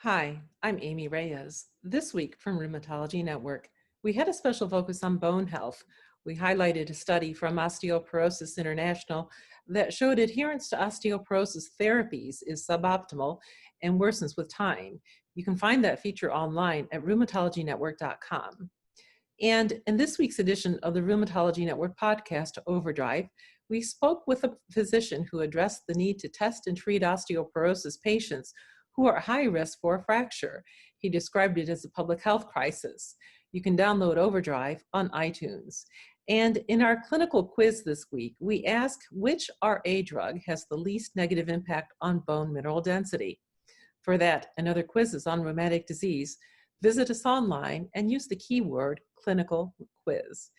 Hi, I'm Amy Reyes. This week from Rheumatology Network, we had a special focus on bone health. We highlighted a study from Osteoporosis International that showed adherence to osteoporosis therapies is suboptimal and worsens with time. You can find that feature online at rheumatologynetwork.com. And in this week's edition of the Rheumatology Network podcast, Overdrive, we spoke with a physician who addressed the need to test and treat osteoporosis patients who are at high risk for a fracture. He described it as a public health crisis. You can download Overdrive on iTunes. And in our clinical quiz this week, we ask which RA drug has the least negative impact on bone mineral density. For that and other quizzes on rheumatic disease, visit us online and use the keyword clinical quiz.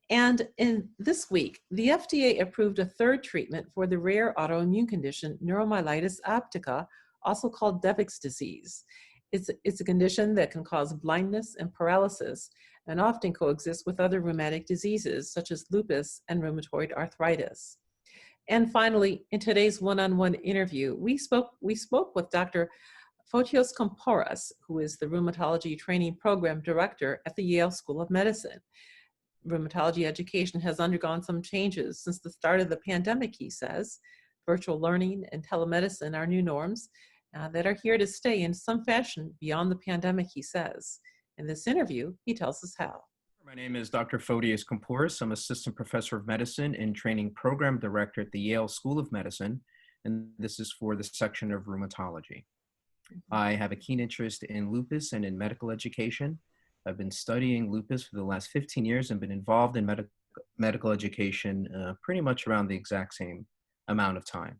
And in this week, the FDA approved a third treatment for the rare autoimmune condition neuromyelitis optica, also called Devick's disease. It's a condition that can cause blindness and paralysis and often coexists with other rheumatic diseases such as lupus and rheumatoid arthritis. And finally, in today's one-on-one interview, we spoke with Dr. Fotios Koumpouras, who is the Rheumatology Training Program Director at the Yale School of Medicine. Rheumatology education has undergone some changes since the start of the pandemic, he says. Virtual learning and telemedicine are new norms that are here to stay in some fashion beyond the pandemic, he says. In this interview, he tells us how. My name is Dr. Fotios Koumpouras. I'm Assistant Professor of Medicine and Training Program Director at the Yale School of Medicine, and this is for the section of rheumatology. I have a keen interest in lupus and in medical education. I've been studying lupus for the last 15 years and been involved in medical education pretty much around the exact same amount of time.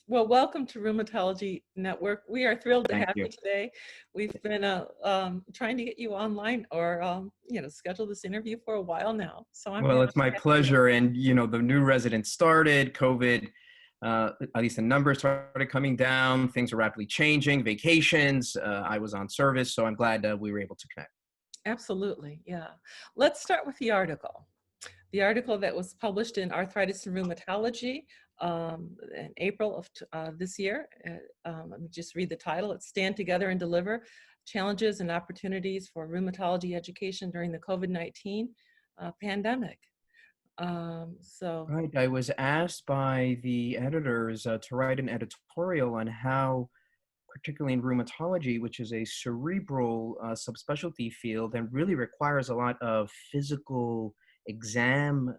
Well, welcome to Rheumatology Network. We are thrilled to have you today. We've been trying to get you online or schedule this interview for a while now. So it's my pleasure. And the new resident started, COVID, at least the numbers started coming down. Things are rapidly changing. Vacations. I was on service, so I'm glad we were able to connect. Absolutely, yeah. Let's start with the article. The article that was published in Arthritis and Rheumatology in April of this year. Let me just read the title. It's Stand Together and Deliver, Challenges and Opportunities for Rheumatology Education During the COVID-19 Pandemic. Right, I was asked by the editors to write an editorial on how, particularly in rheumatology, which is a cerebral subspecialty field and really requires a lot of physical exam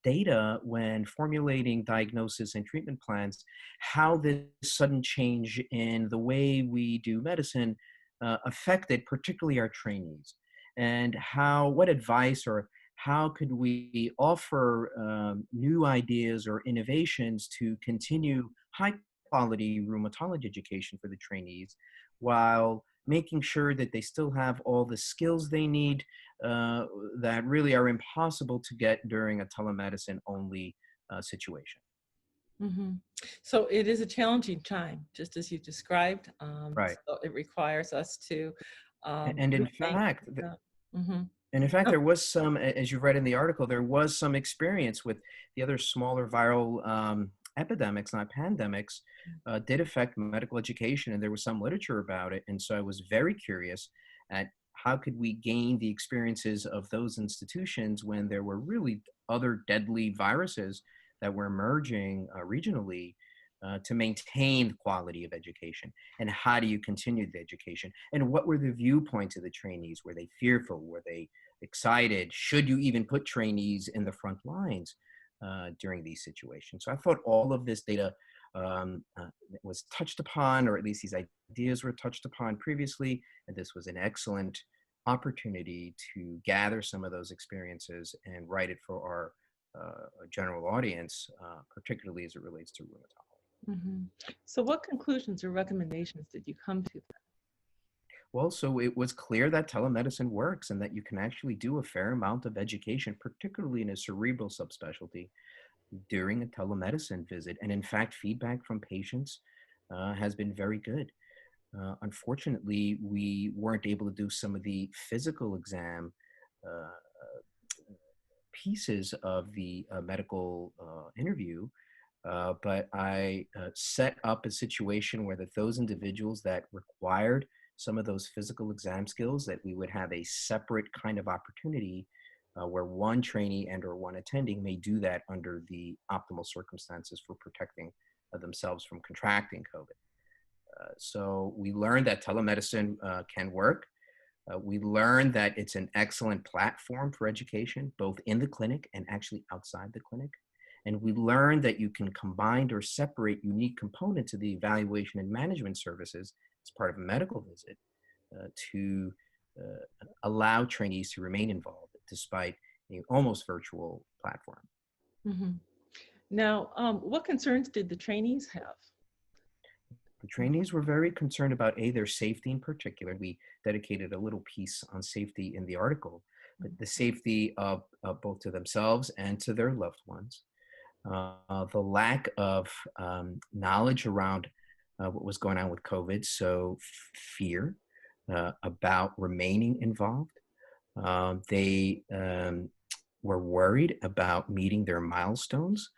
data when formulating diagnosis and treatment plans, how this sudden change in the way we do medicine affected particularly our trainees, and what advice or how could we offer new ideas or innovations to continue high quality rheumatology education for the trainees while making sure that they still have all the skills they need that really are impossible to get during a telemedicine only situation. Mm-hmm. So it is a challenging time, just as you described. Right. So it requires us to And in fact, mm-hmm. And in fact, there was some, as you read in the article, there was some experience with the other smaller viral epidemics, not pandemics, did affect medical education, and there was some literature about it. And so I was very curious at how could we gain the experiences of those institutions when there were really other deadly viruses that were emerging regionally to maintain the quality of education, and how do you continue the education, and what were the viewpoints of the trainees? Were they fearful? Were they excited? Should you even put trainees in the front lines during these situations? So I thought all of this data was touched upon, or at least these ideas were touched upon previously, and this was an excellent opportunity to gather some of those experiences and write it for our general audience, particularly as it relates to rheumatology. Mm-hmm. So what conclusions or recommendations did you come to? Well, so it was clear that telemedicine works and that you can actually do a fair amount of education, particularly in a cerebral subspecialty, during a telemedicine visit. And in fact, feedback from patients has been very good. Unfortunately, we weren't able to do some of the physical exam pieces of the medical interview But I set up a situation where that those individuals that required some of those physical exam skills, that we would have a separate kind of opportunity where one trainee and or one attending may do that under the optimal circumstances for protecting themselves from contracting COVID. So we learned that telemedicine can work. We learned that it's an excellent platform for education, both in the clinic and actually outside the clinic. And we learned that you can combine or separate unique components of the evaluation and management services as part of a medical visit to allow trainees to remain involved despite an almost virtual platform. Hmm. Now, what concerns did the trainees have? The trainees were very concerned about their safety in particular. We dedicated a little piece on safety in the article, but the safety of both to themselves and to their loved ones. The lack of knowledge around what was going on with COVID, so fear about remaining involved. They were worried about meeting their milestones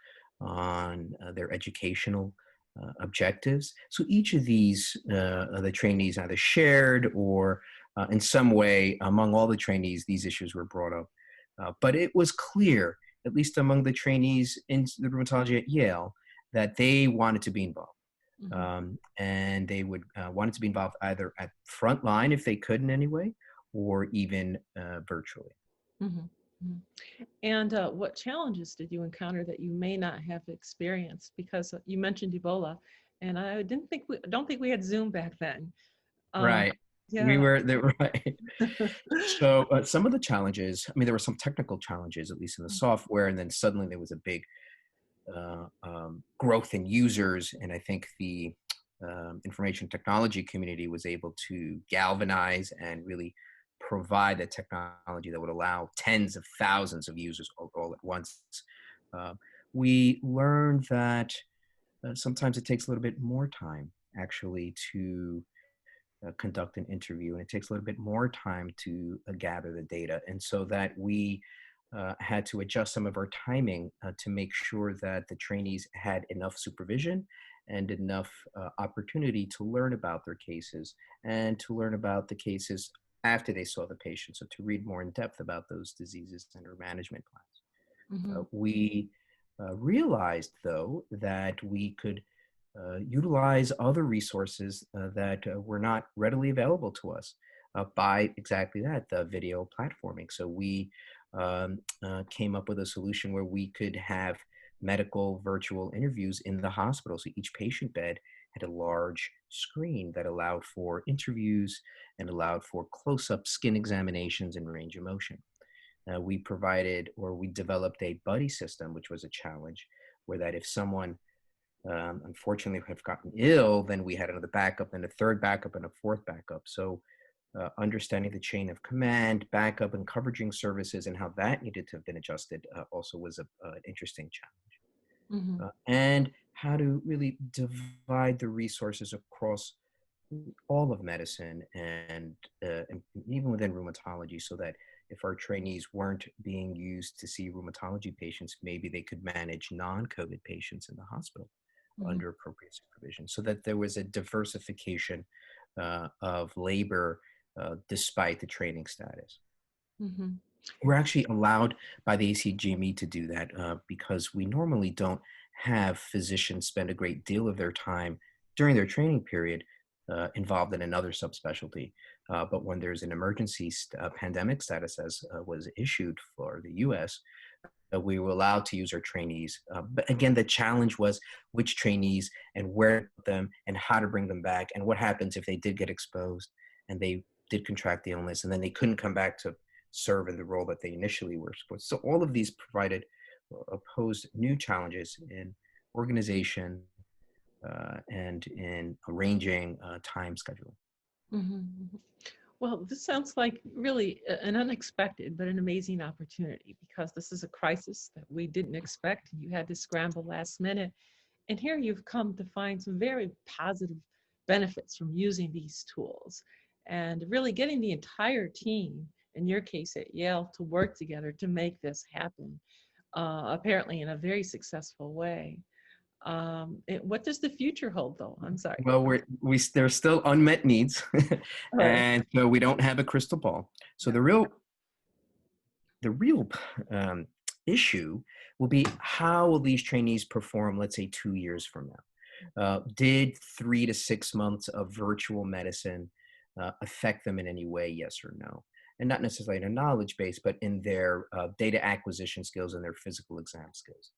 on their educational objectives. So each of these, the trainees either shared or in some way among all the trainees, these issues were brought up. But it was clear, at least among the trainees in the rheumatology at Yale, that they wanted to be involved. Hmm. And they would wanted to be involved either at front line if they could in any way, or even virtually. Hmm. And what challenges did you encounter that you may not have experienced? Because you mentioned Ebola, and I didn't think we don't think we had Zoom back then. Uh, Right. We yeah. were there, right. So some of the challenges, I mean, there were some technical challenges, at least in the software, and then suddenly there was a big growth in users. And I think the information technology community was able to galvanize and really provide a technology that would allow tens of thousands of users all at once. Uh, we learned that sometimes it takes a little bit more time actually to conduct an interview, and it takes a little bit more time to gather the data. And so that we had to adjust some of our timing to make sure that the trainees had enough supervision and enough opportunity to learn about their cases and to learn about the cases after they saw the patient. So to read more in depth about those diseases and our management plans. Hmm. We realized, though, that we could utilize other resources that were not readily available to us by exactly that, the video platforming. So we came up with a solution where we could have medical virtual interviews in the hospital. So each patient bed had a large screen that allowed for interviews and allowed for close-up skin examinations and range of motion. We provided or we developed a buddy system, which was a challenge, where that if someone unfortunately have gotten ill, then we had another backup, then a third backup, and a fourth backup. So understanding the chain of command, backup, and coveraging services and how that needed to have been adjusted also was an interesting challenge. Hmm. And how to really divide the resources across all of medicine and even within rheumatology, so that if our trainees weren't being used to see rheumatology patients, maybe they could manage non-COVID patients in the hospital Hmm. under appropriate supervision, so that there was a diversification of labor despite the training status. Hmm. We're actually allowed by the ACGME to do that because we normally don't have physicians spend a great deal of their time during their training period involved in another subspecialty. But when there's an emergency pandemic status, as was issued for the US, we were allowed to use our trainees. But again, the challenge was which trainees and where to put them and how to bring them back and what happens if they did get exposed and they did contract the illness and then they couldn't come back to serve in the role that they initially were supposed to. So all of these provided, posed new challenges in organization and in arranging time scheduling. Hmm. Well, this sounds like really an unexpected but an amazing opportunity because this is a crisis that we didn't expect. You had to scramble last minute. And here you've come to find some very positive benefits from using these tools and really getting the entire team, in your case at Yale, to work together to make this happen, apparently in a very successful way. What does the future hold, though? I'm sorry. Well, there's still unmet needs, Right. and so we don't have a crystal ball. So Yeah. the real um, issue will be how will these trainees perform, let's say 2 years from now? Did 3 to 6 months of virtual medicine affect them in any way, yes or no? And not necessarily in a knowledge base, but in their data acquisition skills and their physical exam skills.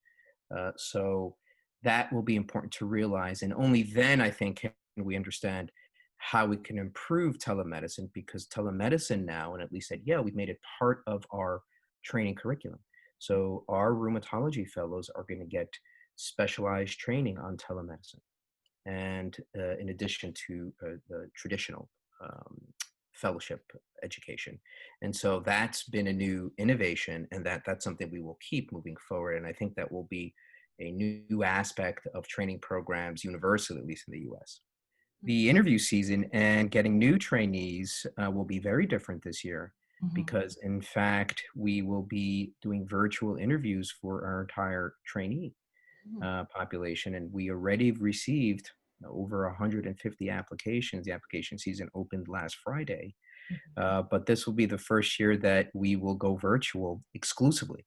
So that will be important to realize. And only then, I think, can we understand how we can improve telemedicine, because telemedicine now, and at least at Yale, we've made it part of our training curriculum. So our rheumatology fellows are going to get specialized training on telemedicine. And in addition to the traditional um, fellowship education. And so that's been a new innovation, and that's something we will keep moving forward. And I think that will be a new aspect of training programs universally, at least in the US. The interview season and getting new trainees will be very different this year, Mhm. because, in fact, we will be doing virtual interviews for our entire trainee Mhm. population, and we already received over 150 applications. The application season opened last Friday, Mhm. but this will be the first year that we will go virtual exclusively,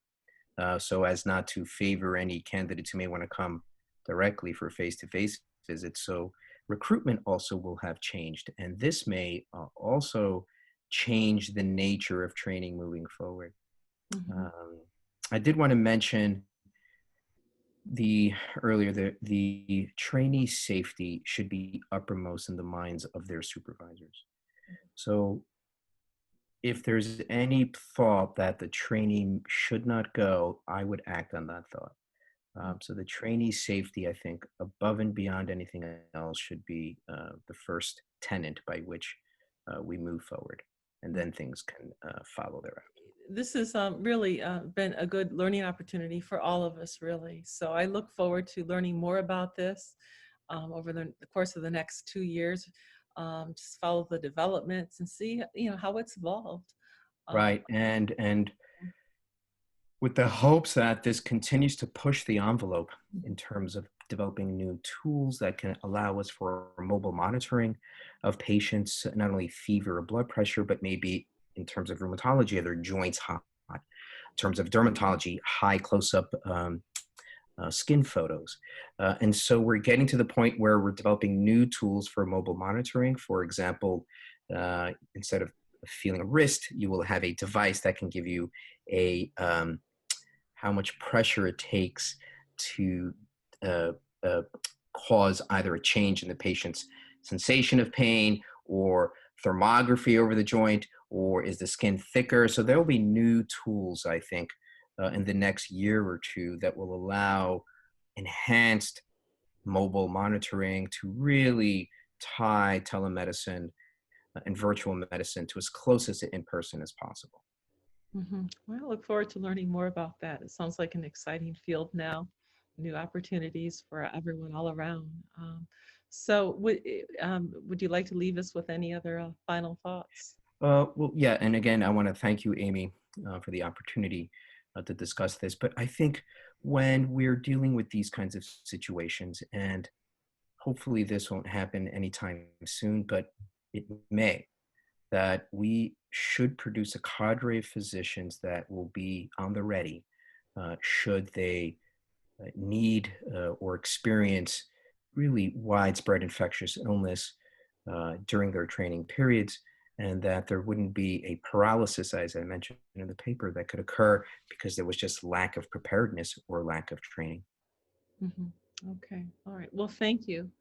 so as not to favor any candidates who may want to come directly for face-to-face visits. So recruitment also will have changed, and this may also change the nature of training moving forward. Mhm. Um, I did want to mention the earlier the trainee safety should be uppermost in the minds of their supervisors. So if there's any thought that the trainee should not go, I would act on that thought. So the trainee safety, I think, above and beyond anything else, should be the first tenet by which we move forward, and Mhm. then things can follow thereafter. This has really been a good learning opportunity for all of us, really. So I look forward to learning more about this over the course of the next 2 years. Just follow the developments and see, how it's evolved. Um, Right, and with the hopes that this continues to push the envelope in terms of developing new tools that can allow us for mobile monitoring of patients, not only fever or blood pressure, but maybe in terms of rheumatology, are their joints hot? In terms of dermatology, high close-up skin photos. And so we're getting to the point where we're developing new tools for mobile monitoring. For example, instead of feeling a wrist, you will have a device that can give you a how much pressure it takes to uh, uh, cause either a change in the patient's sensation of pain, or thermography over the joint, or is the skin thicker. So there will be new tools, I think, in the next year or two that will allow enhanced mobile monitoring to really tie telemedicine and virtual medicine to as close as to in person as possible. Well, I look forward to learning more about that. It sounds like an exciting field now, new opportunities for everyone all around. So, would you like to leave us with any other final thoughts? Well, yeah, and again, I want to thank you, Amy, for the opportunity to discuss this. But I think when we're dealing with these kinds of situations, and hopefully this won't happen anytime soon, but it may, that we should produce a cadre of physicians that will be on the ready should they need or experience really widespread infectious illness during their training periods, and that there wouldn't be a paralysis, as I mentioned in the paper, that could occur because there was just lack of preparedness or lack of training. hmm Okay. All right. Well, thank you.